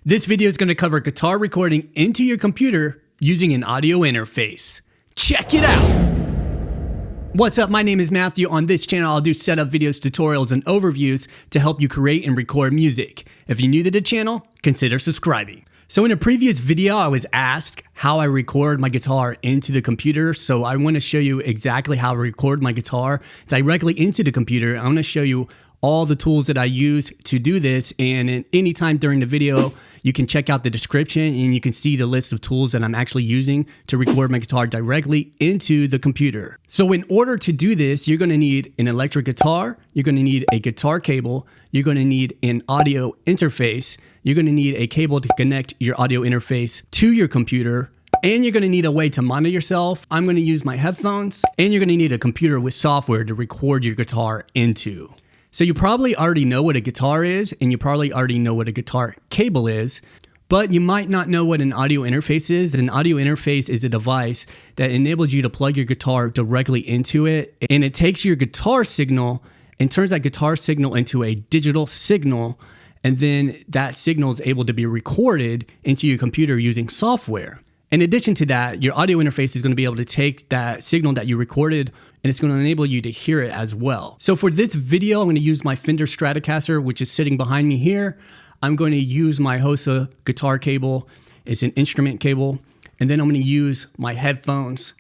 This video is going to cover guitar recording into your computer using an audio interface. Check it out! What's up? My name is Matthew. On this channel, I'll do setup videos, tutorials, and overviews to help you create and record music. If you're new to the channel, consider subscribing. So in a previous video, I was asked how I record my guitar into the computer. So I want to show you exactly how I record my guitar directly into the computer. I want to show you all the tools that I use to do this, and anytime during the video you can check out the description and you can see the list of tools that I'm actually using to record my guitar directly into the computer. So in order to do this, you're going to need an electric guitar, you're going to need a guitar cable, you're going to need an audio interface, you're going to need a cable to connect your audio interface to your computer, and you're going to need a way to monitor yourself. I'm going to use my headphones, and you're going to need a computer with software to record your guitar into. So you probably already know what a guitar is, and you probably already know what a guitar cable is, but you might not know what an audio interface is. An audio interface is a device that enables you to plug your guitar directly into it, and it takes your guitar signal and turns that guitar signal into a digital signal, and then that signal is able to be recorded into your computer using software. In addition to that, your audio interface is going to be able to take that signal that you recorded, and it's going to enable you to hear it as well. So for this video, I'm going to use my Fender Stratocaster, which is sitting behind me here. I'm going to use my Hosa guitar cable. It's an instrument cable. And then I'm going to use my headphones.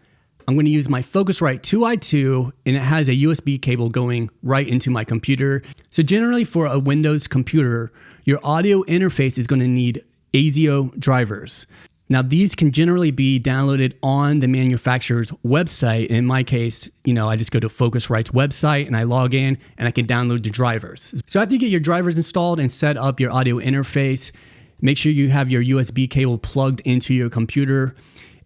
I'm going to use my Focusrite 2i2, and it has a USB cable going right into my computer. So generally for a Windows computer, your audio interface is going to need ASIO drivers. Now, these can generally be downloaded on the manufacturer's website. In my case, I just go to Focusrite's website and I log in and I can download the drivers. So after you get your drivers installed and set up your audio interface, make sure you have your USB cable plugged into your computer.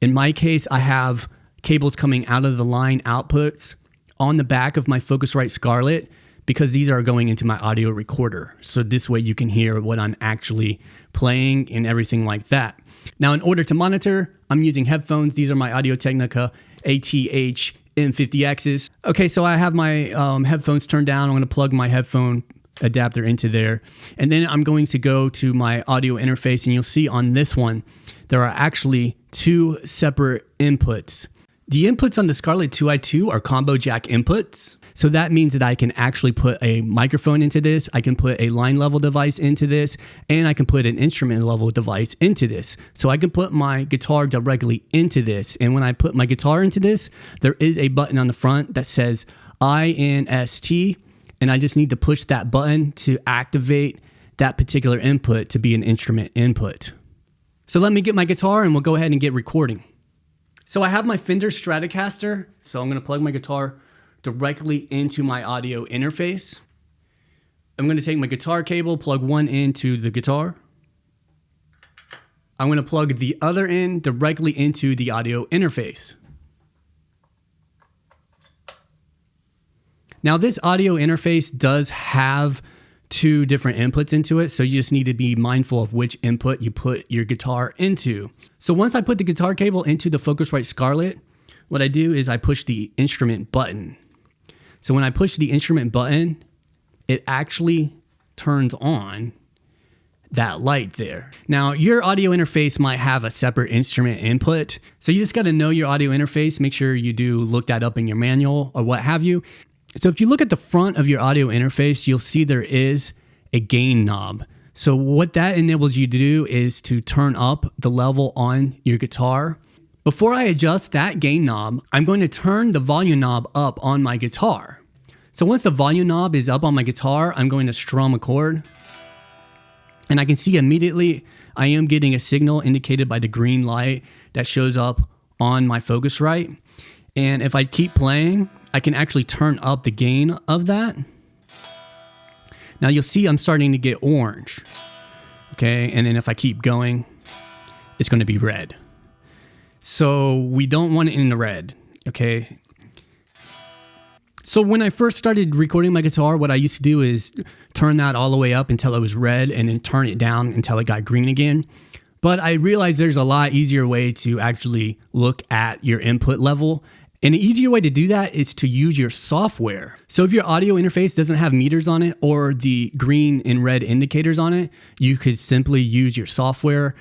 In my case, I have cables coming out of the line outputs on the back of my Focusrite Scarlett because these are going into my audio recorder. So this way you can hear what I'm actually playing and everything like that. Now, in order to monitor, I'm using headphones. These are my Audio-Technica ATH M50Xs. Okay, so I have my headphones turned down. I'm going to plug my headphone adapter into there. And then I'm going to go to my audio interface, and you'll see on this one, there are actually two separate inputs. The inputs on the Scarlett 2i2 are combo jack inputs. So that means that I can actually put a microphone into this, I can put a line level device into this, and I can put an instrument level device into this. So I can put my guitar directly into this. And when I put my guitar into this, there is a button on the front that says INST, and I just need to push that button to activate that particular input to be an instrument input. So let me get my guitar and we'll go ahead and get recording. So I have my Fender Stratocaster, so I'm going to plug my guitar directly into my audio interface. I'm going to take my guitar cable, plug one into the guitar. I'm going to plug the other end directly into the audio interface. Now this audio interface does have two different inputs into it, so you just need to be mindful of which input you put your guitar into. So once I put the guitar cable into the Focusrite Scarlett, what I do is I push the instrument button. So when I push the instrument button, it actually turns on that light there. Now, your audio interface might have a separate instrument input, so you just got to know your audio interface. Make sure you do look that up in your manual or what have you. So if you look at the front of your audio interface, you'll see there is a gain knob. So what that enables you to do is to turn up the level on your guitar. Before I adjust that gain knob, I'm going to turn the volume knob up on my guitar. So once the volume knob is up on my guitar, I'm going to strum a chord. And I can see immediately I am getting a signal indicated by the green light that shows up on my Focusrite. And if I keep playing, I can actually turn up the gain of that. Now you'll see I'm starting to get orange. Okay, and then if I keep going, it's going to be red. So we don't want it in the red, okay? So when I first started recording my guitar, what I used to do is turn that all the way up until it was red and then turn it down until it got green again. But I realized there's a lot easier way to actually look at your input level And an easier way to do that is to use your software. So if your audio interface doesn't have meters on it or the green and red indicators on it, you could simply use your software.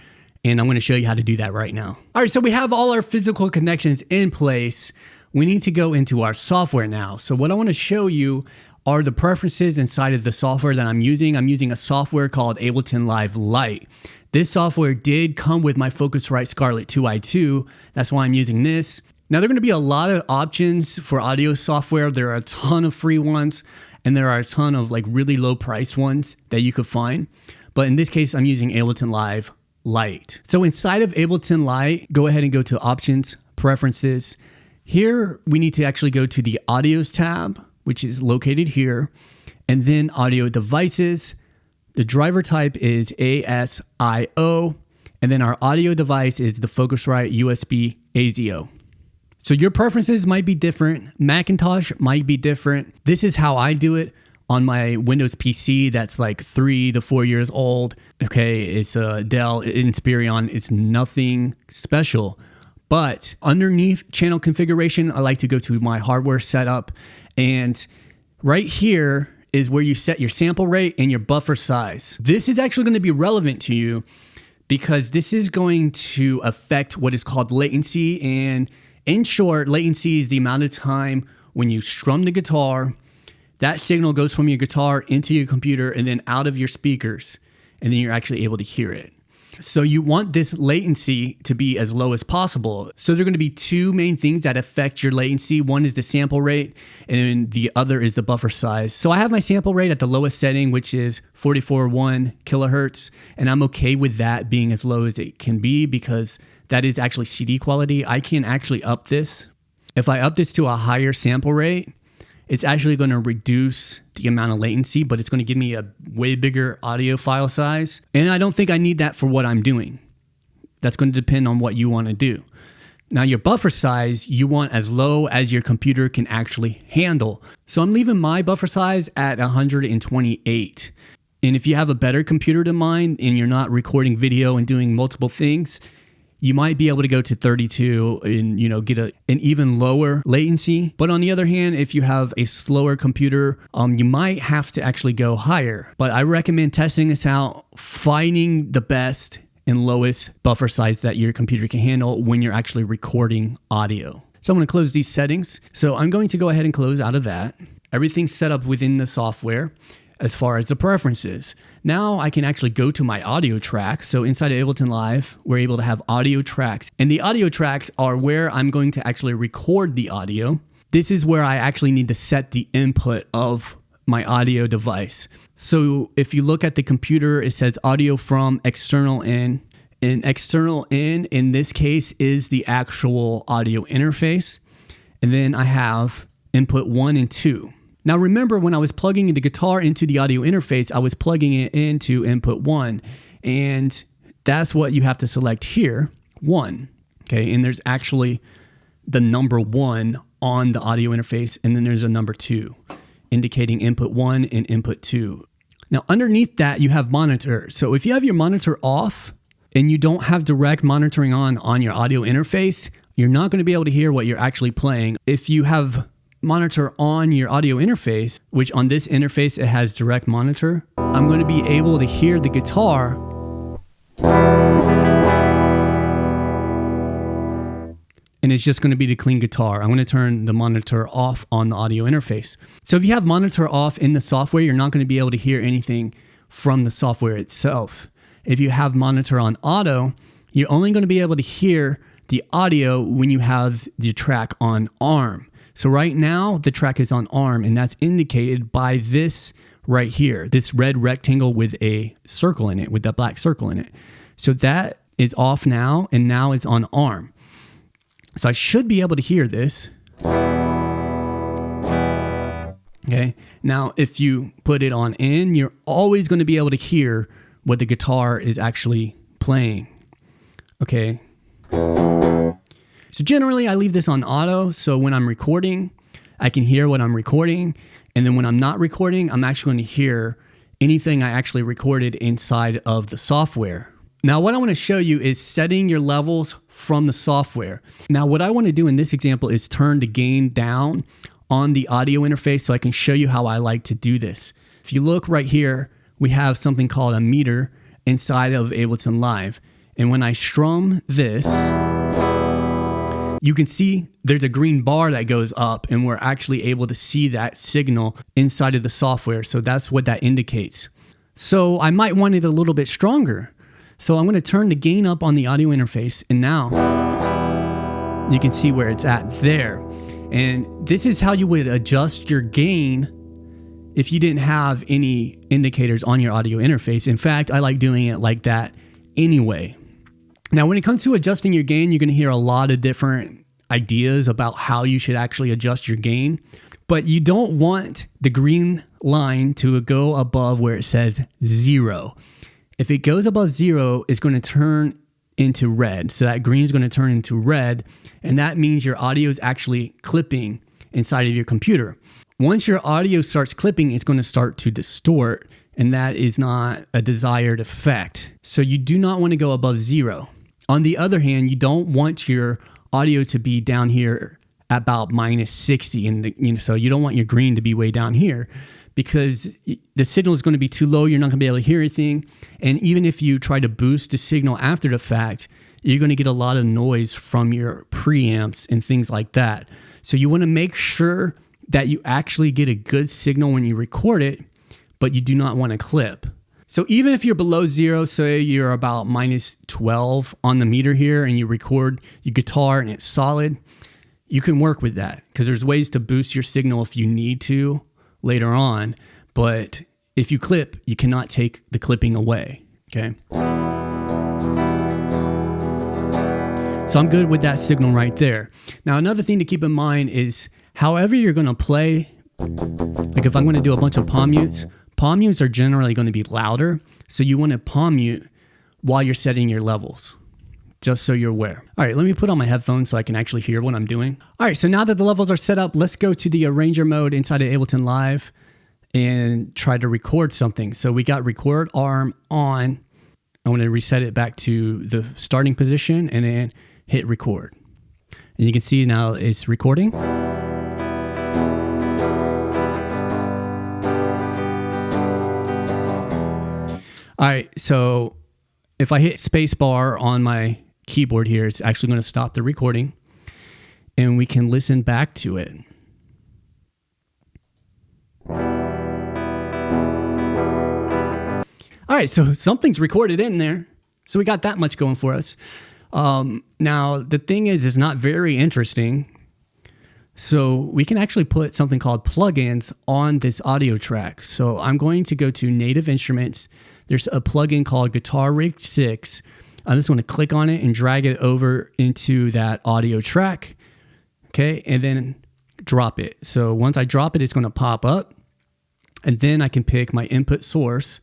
And I'm going to show you how to do that right now. All right, so we have all our physical connections in place. We need to go into our software now. So what I want to show you are the preferences inside of the software that I'm using. I'm using a software called Ableton Live Lite. This software did come with my Focusrite Scarlett 2i2. That's why I'm using this. Now, there are going to be a lot of options for audio software. There are a ton of free ones, and there are a ton of like really low priced ones that you could find. But in this case, I'm using Ableton Live Lite. So inside of Ableton Lite, go ahead and go to Options, Preferences. Here, we need to actually go to the Audios tab, which is located here, and then Audio Devices. The driver type is ASIO, and then our audio device is the Focusrite USB ASIO. So your preferences might be different. Macintosh might be different. This is how I do it on my Windows PC that's like 3 to 4 years old. Okay, it's a Dell Inspiron. It's nothing special. But underneath channel configuration, I like to go to my hardware setup. And right here is where you set your sample rate and your buffer size. This is actually going to be relevant to you because this is going to affect what is called latency. And in short, latency is the amount of time when you strum the guitar, that signal goes from your guitar into your computer and then out of your speakers, and then you're actually able to hear it. So you want this latency to be as low as possible. So there are going to be two main things that affect your latency. One is the sample rate, and then the other is the buffer size. So I have my sample rate at the lowest setting, which is 44.1 kilohertz, and I'm okay with that being as low as it can be because that is actually CD quality. I can actually up this. If I up this to a higher sample rate, it's actually going to reduce the amount of latency, but it's going to give me a way bigger audio file size. And I don't think I need that for what I'm doing. That's going to depend on what you want to do. Now, your buffer size, you want as low as your computer can actually handle. So I'm leaving my buffer size at 128. And if you have a better computer than mine and you're not recording video and doing multiple things, you might be able to go to 32 and get an even lower latency. But on the other hand, if you have a slower computer, you might have to actually go higher. But I recommend testing this out, finding the best and lowest buffer size that your computer can handle when you're actually recording audio. So I'm going to close these settings. So I'm going to go ahead and close out of that. Everything's set up within the software as far as the preferences. Now I can actually go to my audio tracks. So inside of Ableton Live, we're able to have audio tracks. And the audio tracks are where I'm going to actually record the audio. This is where I actually need to set the input of my audio device. So if you look at the computer, it says audio from external in. And external in this case, is the actual audio interface. And then I have input 1 and 2. Now remember, when I was plugging the guitar into the audio interface, I was plugging it into input 1, and that's what you have to select here, 1. Okay, and there's actually the number 1 on the audio interface, and then there's a number 2, indicating input 1 and input 2. Now underneath that, you have monitor. So if you have your monitor off and you don't have direct monitoring on your audio interface, you're not going to be able to hear what you're actually playing. If you have monitor on your audio interface, which on this interface it has direct monitor, I'm going to be able to hear the guitar and it's just going to be the clean guitar. I'm going to turn the monitor off on the audio interface. So if you have monitor off in the software, you're not going to be able to hear anything from the software itself. If you have monitor on auto, you're only going to be able to hear the audio when you have the track on ARM. So right now, the track is on ARM, and that's indicated by this right here, this red rectangle with a circle in it, with that black circle in it. So that is off now, and now it's on ARM. So I should be able to hear this. Okay. Now, if you put it on in, you're always going to be able to hear what the guitar is actually playing. Okay. So generally, I leave this on auto. So when I'm recording, I can hear what I'm recording. And then when I'm not recording, I'm actually going to hear anything I actually recorded inside of the software. Now what I want to show you is setting your levels from the software. Now what I want to do in this example is turn the gain down on the audio interface so I can show you how I like to do this. If you look right here, we have something called a meter inside of Ableton Live. And when I strum this, you can see there's a green bar that goes up, and we're actually able to see that signal inside of the software. So that's what that indicates. So I might want it a little bit stronger. So I'm going to turn the gain up on the audio interface, and now you can see where it's at there. And this is how you would adjust your gain if you didn't have any indicators on your audio interface. In fact, I like doing it like that anyway. Now, when it comes to adjusting your gain, you're going to hear a lot of different ideas about how you should actually adjust your gain, but you don't want the green line to go above where it says 0. If it goes above 0, it's going to turn into red. So that green is going to turn into red, and that means your audio is actually clipping inside of your computer. Once your audio starts clipping, it's going to start to distort, and that is not a desired effect. So you do not want to go above 0. On the other hand, you don't want your audio to be down here about -60, and so you don't want your green to be way down here, because the signal is going to be too low. You're not going to be able to hear anything. And even if you try to boost the signal after the fact, you're going to get a lot of noise from your preamps and things like that. So you want to make sure that you actually get a good signal when you record it, but you do not want to clip. So even if you're below 0, say you're about -12 on the meter here, and you record your guitar and it's solid, you can work with that, because there's ways to boost your signal if you need to later on. But if you clip, you cannot take the clipping away, okay? So I'm good with that signal right there. Now, another thing to keep in mind is however you're going to play, like if I'm going to do a bunch of palm mutes are generally going to be louder. So you want to palm mute while you're setting your levels, just so you're aware. All right, let me put on my headphones so I can actually hear what I'm doing. All right, so now that the levels are set up, let's go to the arranger mode inside of Ableton Live and try to record something. So we got record arm on. I want to reset it back to the starting position and then hit record. And you can see now it's recording. All right, so if I hit spacebar on my keyboard here, it's actually going to stop the recording, and we can listen back to it. All right, so something's recorded in there. So we got that much going for us. Now, the thing is, it's not very interesting. So we can actually put something called plugins on this audio track. So I'm going to go to Native Instruments. There's a plugin called Guitar Rig 6. I'm just going to click on it and drag it over into that audio track. Okay, and then drop it. So once I drop it, it's going to pop up. And then I can pick my input source,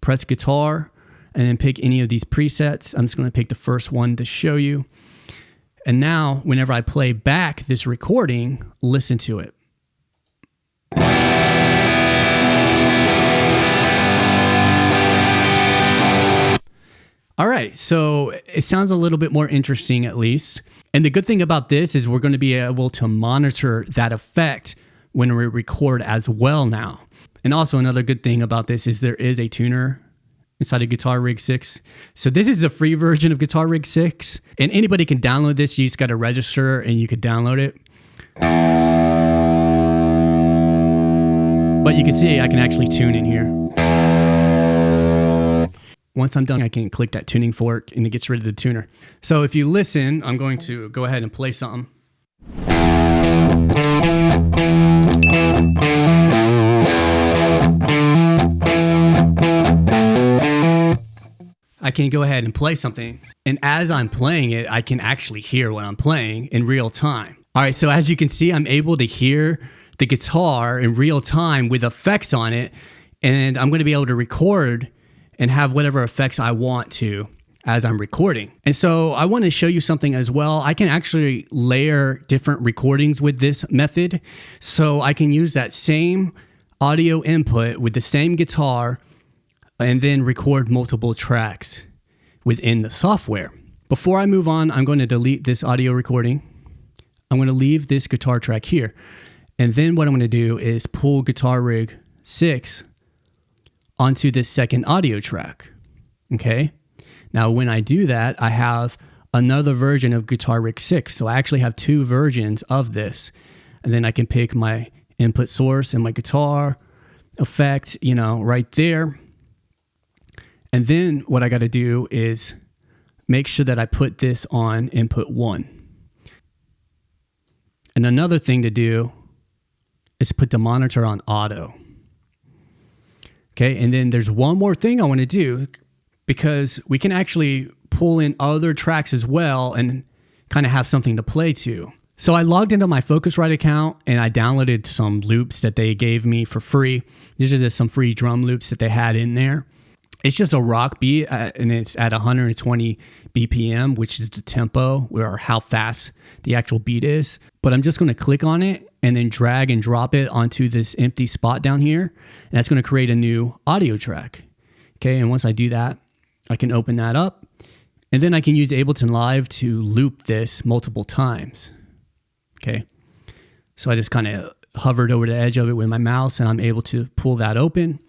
press guitar, and then pick any of these presets. I'm just going to pick the first one to show you. And now, whenever I play back this recording, listen to it. All right, so it sounds a little bit more interesting at least. And the good thing about this is we're going to be able to monitor that effect when we record as well now. And also another good thing about this is there is a tuner inside of Guitar Rig 6. So this is the free version of Guitar Rig 6. And anybody can download this. You just got to register and you could download it. But you can see I can actually tune in here. Once I'm done, I can click that tuning fork and it gets rid of the tuner. So if you listen, I'm going to go ahead and play something. I can go ahead and play something. And as I'm playing it, I can actually hear what I'm playing in real time. All right, so as you can see, I'm able to hear the guitar in real time with effects on it. And I'm going to be able to record and have whatever effects I want to as I'm recording. And so I want to show you something as well. I can actually layer different recordings with this method. So I can use that same audio input with the same guitar and then record multiple tracks within the software. Before I move on, I'm going to delete this audio recording. I'm going to leave this guitar track here. And then what I'm going to do is pull Guitar Rig 6 onto this second audio track. Okay. Now, when I do that, I have another version of Guitar Rig 6. So I actually have two versions of this. And then I can pick my input source and my guitar effect, right there. And then what I got to do is make sure that I put this on input 1. And another thing to do is put the monitor on auto. Okay, and then there's one more thing I want to do, because we can actually pull in other tracks as well and kind of have something to play to. So I logged into my Focusrite account and I downloaded some loops that they gave me for free. These are just some free drum loops that they had in there. It's just a rock beat, and it's at 120 BPM, which is the tempo or how fast the actual beat is. But I'm just going to click on it and then drag and drop it onto this empty spot down here. And that's going to create a new audio track. Okay, and once I do that, I can open that up. And then I can use Ableton Live to loop this multiple times. Okay, so I just kind of hovered over the edge of it with my mouse and I'm able to pull that open.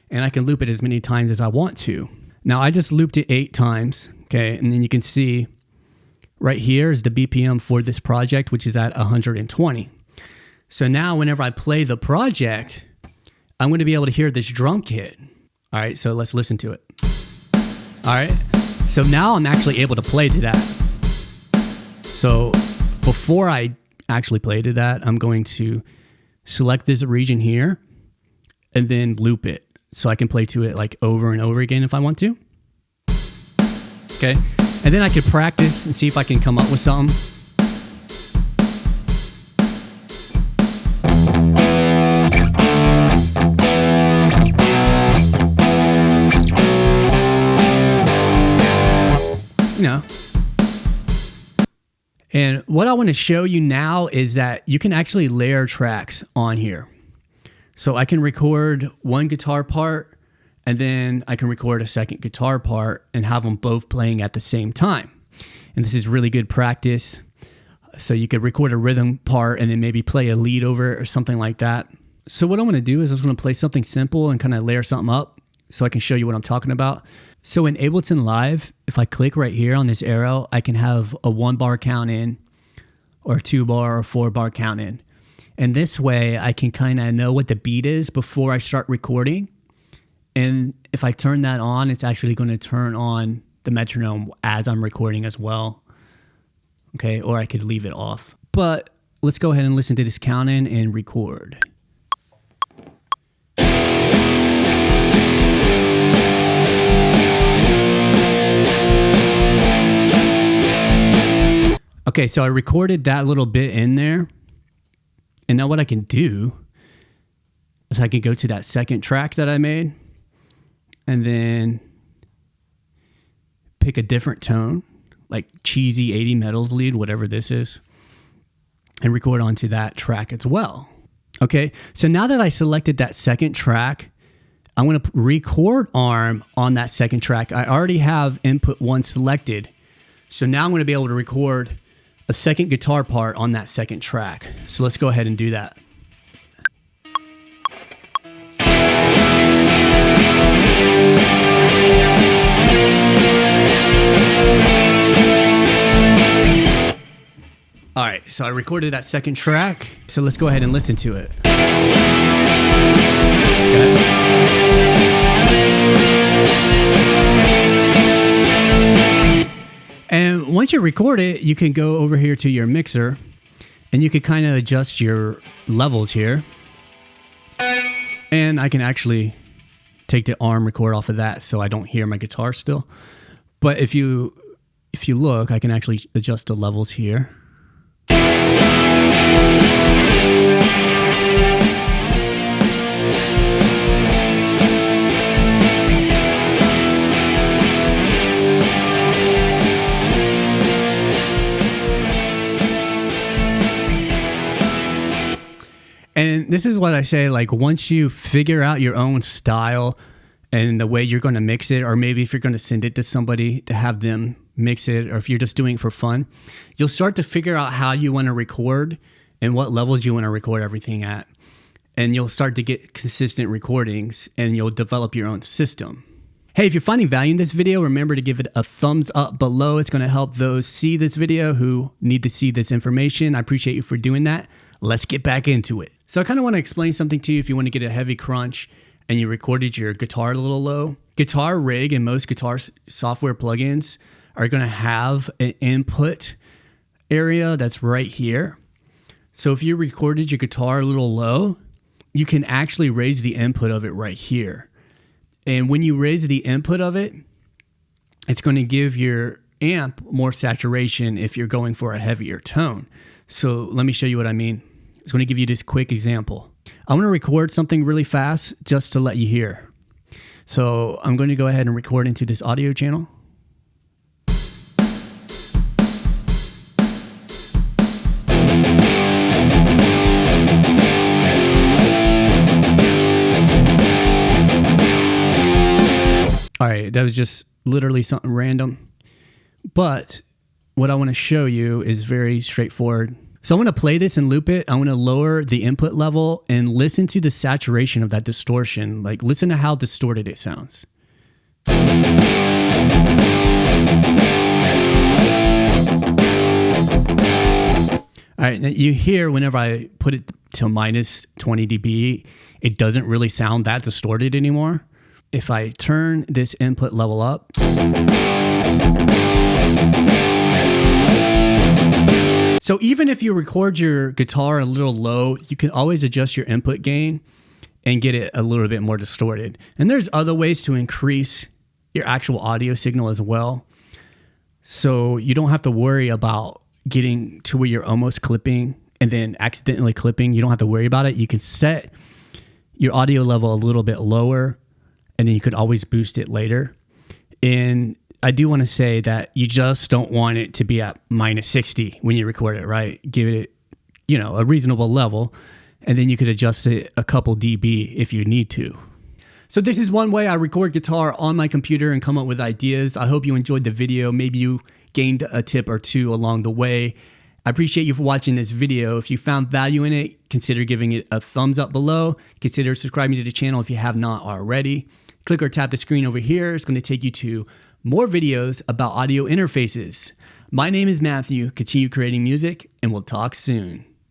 And I can loop it as many times as I want to. Now I just looped it 8 times, okay? And then you can see right here is the BPM for this project, which is at 120. So now whenever I play the project, I'm going to be able to hear this drum kit. All right, so let's listen to it. All right, so now I'm actually able to play to that. So before I actually play to that, I'm going to select this region here and then loop it. So I can play to it like over and over again if I want to. Okay. And then I can practice and see if I can come up with something. And what I want to show you now is that you can actually layer tracks on here. So I can record one guitar part and then I can record a second guitar part and have them both playing at the same time. And this is really good practice. So you could record a rhythm part and then maybe play a lead over it or something like that. So what I want to do is I just want to play something simple and kind of layer something up so I can show you what I'm talking about. So in Ableton Live, if I click right here on this arrow, I can have a 1-bar count in or a 2-bar or 4-bar count in. And this way I can kind of know what the beat is before I start recording. And if I turn that on, it's actually going to turn on the metronome as I'm recording as well. Okay, or I could leave it off. But let's go ahead and listen to this count in and record. Okay, so I recorded that little bit in there. And now what I can do is I can go to that second track that I made and then pick a different tone, like cheesy 80 metals lead, whatever this is, and record onto that track as well. Okay, so now that I selected that second track, I'm going to record arm on that second track. I already have input 1 selected. So now I'm going to be able to record a second guitar part on that second track. So let's go ahead and do that. All right, so I recorded that second track. So let's go ahead and listen to it. And once you record it, you can go over here to your mixer and you can kind of adjust your levels here. And I can actually take the arm record off of that so I don't hear my guitar still. But if you look, I can actually adjust the levels here. And this is what I say, like once you figure out your own style and the way you're going to mix it, or maybe if you're going to send it to somebody to have them mix it, or if you're just doing it for fun, you'll start to figure out how you want to record and what levels you want to record everything at. And you'll start to get consistent recordings and you'll develop your own system. Hey, if you're finding value in this video, remember to give it a thumbs up below. It's going to help those see this video who need to see this information. I appreciate you for doing that. Let's get back into it. So I kind of want to explain something to you if you want to get a heavy crunch and you recorded your guitar a little low. Guitar Rig and most guitar software plugins are going to have an input area that's right here. So if you recorded your guitar a little low, you can actually raise the input of it right here. And when you raise the input of it, it's going to give your amp more saturation if you're going for a heavier tone. So let me show you what I mean. It's going to give you this quick example. I want to record something really fast just to let you hear. So I'm going to go ahead and record into this audio channel. All right, that was just literally something random. But what I want to show you is very straightforward. So I want to play this and loop it. I want to lower the input level and listen to the saturation of that distortion. Like, listen to how distorted it sounds. All right, now you hear whenever I put it to minus 20 dB, it doesn't really sound that distorted anymore. If I turn this input level up, so even if you record your guitar a little low, you can always adjust your input gain and get it a little bit more distorted. And there's other ways to increase your actual audio signal as well. So you don't have to worry about getting to where you're almost clipping and then accidentally clipping. You don't have to worry about it. You can set your audio level a little bit lower, and then you could always boost it later. And I do want to say that you just don't want it to be at minus 60 when you record it, right? Give it, a reasonable level, and then you could adjust it a couple dB if you need to. So this is one way I record guitar on my computer and come up with ideas. I hope you enjoyed the video. Maybe you gained a tip or two along the way. I appreciate you for watching this video. If you found value in it, consider giving it a thumbs up below. Consider subscribing to the channel if you have not already. Click or tap the screen over here. It's going to take you to more videos about audio interfaces. My name is Matthew. Continue creating music, and we'll talk soon.